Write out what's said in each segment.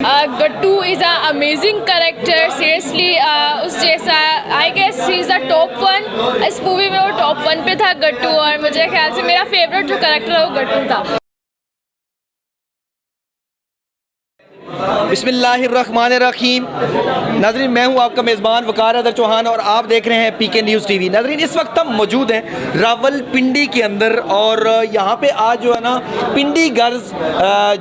Gattu is an amazing character. Seriously, उस जैसा I guess he is a top one. इस movie में वो top one पे था गट्टू, और मुझे ख्याल से मेरा फेवरेट जो कैरेक्टर है वो गट्टू था। बिस्मिल्लाहिर्रहमानिर्रहीम। नाज़रीन, मैं हूं आपका मेज़बान वकार अदर चौहान और आप देख रहे हैं पीके न्यूज़ टीवी। नाज़रीन, इस वक्त हम मौजूद हैं रावलपिंडी के अंदर और यहां पे आज जो है ना पिंडी गर्ल्स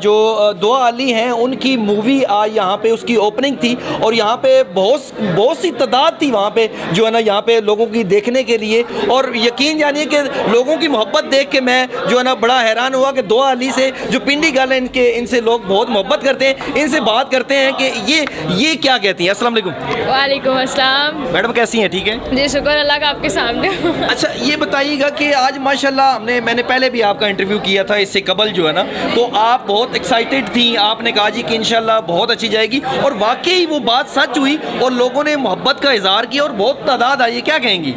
जो दुआ अली हैं उनकी मूवी आज यहां पे उसकी ओपनिंग थी और यहां पे बहुत सी तादाद थी वहां पे जो है ना यहां पे लोगों की देखने के लिए। और यकीन जानिए कि लोगों की मोहब्बत देख के मैं जो है ना बड़ा हैरान हुआ कि दुआ अली से जो पिंडी गर्ल है इनसे लोग बहुत मोहब्बत करते हैं। इनसे बात करते हैं कि ये क्या कहती हैं। अस्सलाम वालेकुम। वालेकुम अस्सलाम। मैडम कैसी हैं? ठीक है जी, शुक्र अल्लाह का आपके सामने। अच्छा, ये बताइएगा कि आज माशाल्लाह मैंने पहले भी आपका इंटरव्यू किया था इससे कबल जो है ना, तो आप बहुत एक्साइटेड थी। आपने कहा जी कि इंशाल्लाह बहुत अच्छी जाएगी और वाकई वो बात सच हुई और लोगों ने मोहब्बत का इजहार किया और बहुत तादाद आई। क्या कहेंगी?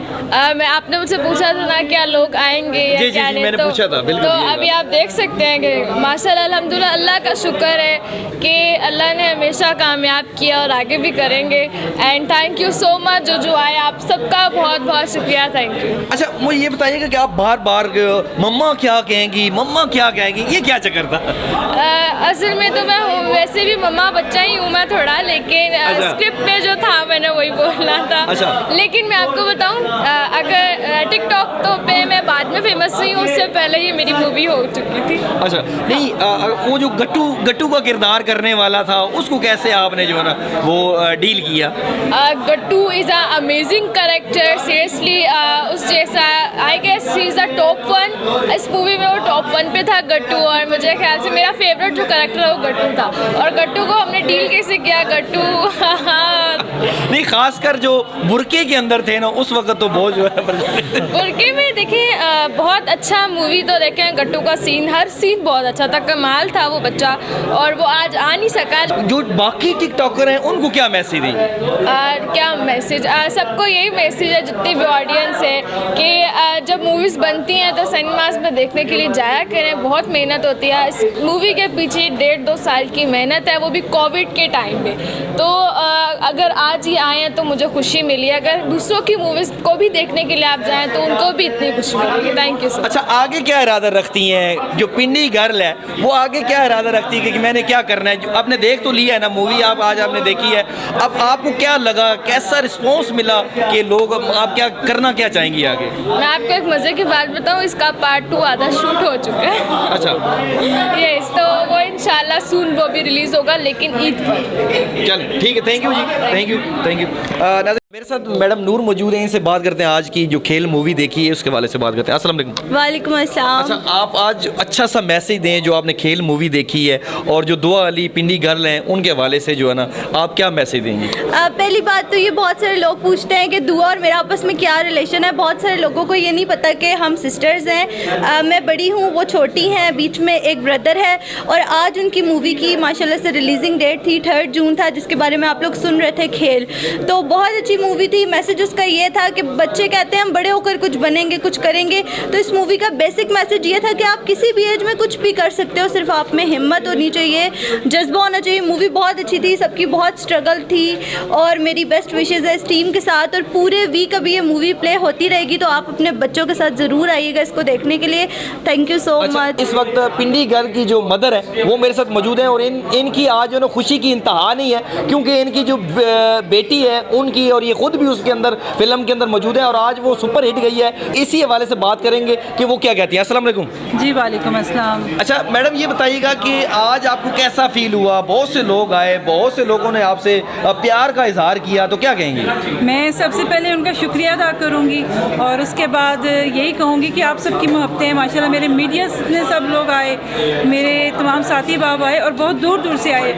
मैं आपने मुझसे पूछा था ना क्या लोग आएंगे या जी, क्या जी, नहीं, मैंने पूछा था, बिल्कुल तो ये अभी आप देख सकते हैं कि माशाल्लाह अल्हम्दुलिल्लाह अल्लाह का शुक्र है कि अल्लाह ने हमेशा कामयाब किया और आगे भी करेंगे। And thank you so much जो आए, आप सबका बहुत बहुत शुक्रिया। Thank you. अच्छा, मुझे ये बताइएगा कि आप बार बार मम्मा क्या कहेंगी, मम्मा क्या कहेंगी, ये क्या चक्कर था? असल में तो मैं हूँ वैसे भी मम्मा बच्चा ही हूँ मैं थोड़ा, लेकिन स्क्रिप्ट में जो था मैंने वही बोलना था। अच्छा। लेकिन मैं आपको बताऊँ, अगर टिकटॉक तो पे मैं बाद में फेमस हुई हूँ, उससे पहले ही मेरी मूवी हो चुकी थी। अच्छा, नहीं वो जो गट्टू का किरदार करने वाला था उसको कैसे आपने जो है ना वो डील किया? Gattu is a amazing character. Seriously उस जैसा I guess he is a top one. इस मूवी में वो टॉप वन पे था गट्टू, और मुझे ख्याल से मेरा फेवरेट जो कैरेक्टर है वो गट्टू था। और गट्टू को हमने डील कैसे किया? गट्टू नहीं, खासकर जो बुरके के अंदर थे ना उस वक्त तो बहुत जो है बुरके में देखें बहुत अच्छा मूवी तो देखें, गट्टू का सीन हर सीन बहुत अच्छा था, कमाल था वो बच्चा, और वो आज आ नहीं सका। जो बाकी टिकटॉकर हैं उनको क्या मैसेज दी? क्या मैसेज? सबको यही मैसेज है जितनी भी ऑडियंस है कि जब मूवीज़ बनती हैं तो सिनेमास में देखने के लिए जाया करें। बहुत मेहनत होती है इस मूवी के पीछे, 1.5-2 साल की मेहनत है, वो भी कोविड के टाइम में। तो अगर आज ही आए हैं तो मुझे खुशी मिली, अगर दूसरों की मूवीज़ को भी देखने के लिए आप जाएँ तो उनको भी इतनी खुशी मिलेगी। Thank you sir. अच्छा, आगे क्या इरादा रखती हैं जो पिंडी गर्ल है, वो आगे क्या इरादा रखती है कि मैंने क्या करना है? आपने देख तो लिया है ना मूवी, आप आज आपने देखी है, अब आपको क्या लगा, कैसा रिस्पॉन्स मिला कि लोग आप क्या करना क्या चाहेंगी आगे? मैं आपको एक मज़े की बात बताऊं, इसका पार्ट 2 आधा शूट हो चुका है। अच्छा, यस, तो वो इंशाल्लाह सून वो भी रिलीज़ होगा, लेकिन ईद पर। चल ठीक है, thank you ji, thank you. मेरे साथ मैडम नूर मौजूद हैं, इनसे बात करते हैं आज की जो खेल मूवी देखी है उसके वाले से बात करते हैं। अस्सलाम वालेकुम। वालेकुम अस्सलाम। अच्छा, आप आज अच्छा सा मैसेज दें जो आपने खेल मूवी देखी है और जो दुआ अली पिंडी गर्ल हैं उनके हवाले से जो है ना आप क्या मैसेज देंगे? पहली बात तो ये बहुत सारे लोग पूछते हैं कि दुआ और मेरा आपस में क्या रिलेशन है। बहुत सारे लोगों को ये नहीं पता कि हम सिस्टर्स हैं। मैं बड़ी हूँ, वो छोटी हैं, बीच में एक ब्रदर है। और आज उनकी मूवी की माशाल्लाह से रिलीजिंग डेट थी, 3 जून था, जिसके बारे में आप लोग सुन रहे थे खेल। तो बहुत अच्छी मूवी थी। मैसेज उसका ये था कि बच्चे कहते हैं हम बड़े होकर कुछ बनेंगे, कुछ करेंगे। तो इस मूवी का बेसिक मैसेज ये था कि आप किसी भी एज में कुछ भी कर सकते हो, सिर्फ आप में हिम्मत होनी चाहिए, जज्बा होना चाहिए। मूवी बहुत अच्छी थी, सबकी बहुत स्ट्रगल थी और मेरी बेस्ट विशेज़ है इस टीम के साथ। और पूरे वीक अभी ये मूवी प्ले होती रहेगी, तो आप अपने बच्चों के साथ ज़रूर आइएगा इसको देखने के लिए। Thank you so much. इस वक्त पिंडी गर्ल की जो मदर है वो मेरे साथ मौजूद है और इनकी आज जो खुशी की इंतहा नहीं है, क्योंकि इनकी जो बेटी है उनकी, और ये खुद भी उसके अंदर फिल्म के अंदर मौजूद है और आज वो सुपर हिट गई है। इसी हवाले से बात करेंगे कि वो क्या कहती हैं। अस्सलाम वालेकुम। जी वालेकुम अस्सलाम। अच्छा मैडम, ये बताइएगा कि आज आपको कैसा फील हुआ? बहुत से लोग आए, बहुत से लोगों ने आपसे प्यार का इजहार किया, तो क्या कहेंगे? मैं सबसे पहले उनका शुक्रिया अदा करूंगी और उसके बाद यही कहूंगी कि आप सबकी मोहब्बतें माशाल्लाह, मेरे मीडिया ने सब लोग आए, मेरे तमाम साथी बाब आए और बहुत दूर दूर से आए,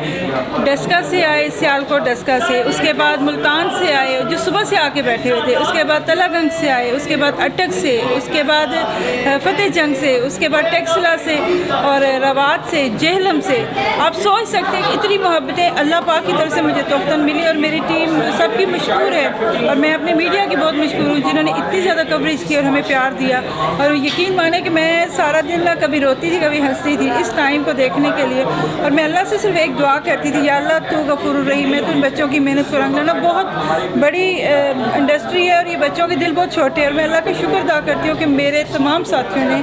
डस्का से आए, सियालकोट डस्का से, उसके बाद मुल्तान से आए जो सुबह से आके बैठे हुए थे, उसके बाद तलागंज से आए, उसके बाद अटक से, उसके बाद फतेह जंग से, उसके बाद टेक्सला से और रवात से, जेहलम से। आप सोच सकते हैं कि इतनी मोहब्बतें अल्लाह पाक की तरफ से मुझे तोहफ़तन मिली और मेरी टीम सबकी मशहूर है और मैं अपने मीडिया की बहुत मशहूर हूँ जिन्होंने इतनी ज़्यादा कवरेज की और हमें प्यार दिया। और यकीन माने कि मैं सारा दिन ना कभी रोती थी कभी हंसती थी इस टाइम को देखने के लिए, और मैं अल्लाह से सिर्फ एक दुआ करती थी, या अल्लाह तू गफूर रहीम, मैं तो इन बच्चों की मेहनत करूँगा ना। बहुत बड़ी इंडस्ट्री है और ये बच्चों के दिल बहुत छोटे हैं और मैं अल्लाह का शुक्र अदा करती हूँ कि मेरे तमाम साथियों ने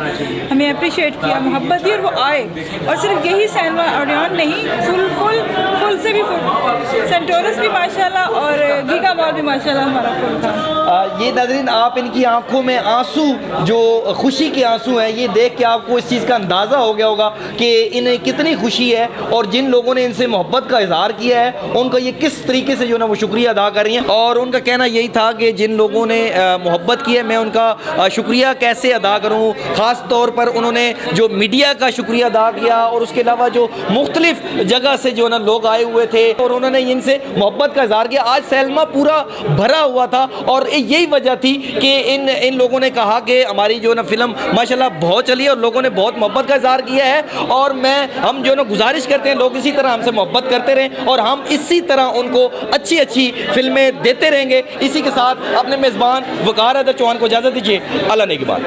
हमें अप्रिशिएट किया, मोहब्बत दी और वो आए। और सिर्फ यही सिनेमा ऑडियन नहीं, फुल से भी फुल, सेंटोरस भी माशाल्लाह और गीगा मॉल भी माशाल्लाह हमारा फुल था। ये नाज़रीन आप इनकी आंखों में आंसू, जो खुशी के आंसू हैं, ये देख के आपको इस चीज़ का अंदाज़ा हो गया होगा कि इन्हें कितनी खुशी है और जिन लोगों ने इनसे मोहब्बत का इजहार किया है उनका ये किस तरीके से जो ना वो शुक्रिया अदा कर रही हैं। और उनका कहना यही था कि जिन लोगों ने मोहब्बत की है मैं उनका शुक्रिया कैसे अदा करूँ। ख़ास तौर पर उन्होंने जो मीडिया का शुक्रिया अदा किया और उसके अलावा जो मुख्तलिफ जगह से जो ना लोग आए हुए थे और उन्होंने इनसे मोहब्बत का इजहार किया। आज सैलमा पूरा भरा हुआ था और यही वजह थी कि इन लोगों ने कहा कि हमारी जो ना फिल्म माशाल्लाह बहुत चली और लोगों ने बहुत मोहब्बत का इजहार किया है। और हम जो ना गुजारिश करते हैं लोग इसी तरह हमसे मोहब्बत करते रहें और हम इसी तरह उनको अच्छी अच्छी फिल्में देते रहेंगे। इसी के साथ अपने मेज़बान वकार हैदर चौहान को इजाज़त दीजिए। अल्लाह ने की बात।